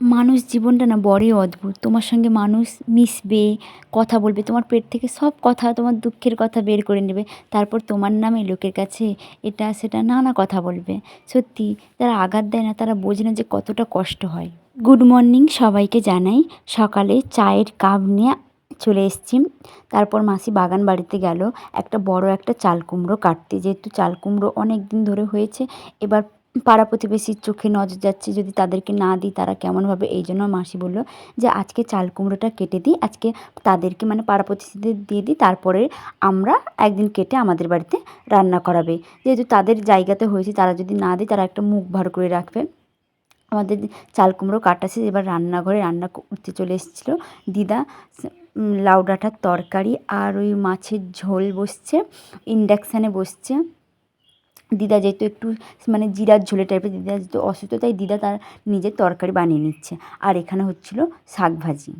মানুষ জীবনটা না বড়ই অদ্ভুত। তোমার সঙ্গে মানুষ মিশবে, কথা বলবে, তোমার পেট থেকে সব কথা, তোমার দুঃখের কথা বের করে নেবে। তারপর তোমার নামে লোকের কাছে এটা সেটা নানা কথা বলবে। সত্যি যারা আঘাত দেয় না তারা বোঝে না যে কতটা কষ্ট হয়। গুড মর্নিং সবাইকে জানাই। সকালে চায়ের কাপ নিয়ে চলে এসেছি। তারপর মাসি বাগান বাড়িতে গেল একটা চাল কুমড়ো কাটতে। যেহেতু চাল কুমড়ো অনেক দিন ধরে হয়েছে, এবার পাড়া প্রতিবেশীর চোখে নজর যাচ্ছে, যদি তাদেরকে না দিই তারা কেমন ভাবে। এই জন্য মাসি বলল যে আজকে চাল কুমড়োটা কেটে দিই, আজকে তাদেরকে মানে পাড়া প্রতিবেশীদের দিয়ে দিই, তারপরে আমরা একদিন কেটে আমাদের বাড়িতে রান্না করাবে। যেহেতু তাদের জায়গাতে হয়েছে, তারা যদি না দেয় তারা একটা মুখ ভার করে রাখবে। আমাদের চাল কুমড়ো কাটা শেষ, এবার রান্নাঘরে রান্না করতে চলে এসেছিলো দিদা। লাউ ডাঁটার তরকারি আর ওই মাছের ঝোল বসছে, ইন্ডাকশানে বসছে। দিদা যেহেতু একটু মানে জিরার ঝোলে টাইপের, দিদা যেহেতু অসুস্থ তাই দিদা তার নিজের তরকারি বানিয়ে নিচ্ছে। আর এখানে হচ্ছিলো শাক ভাজি।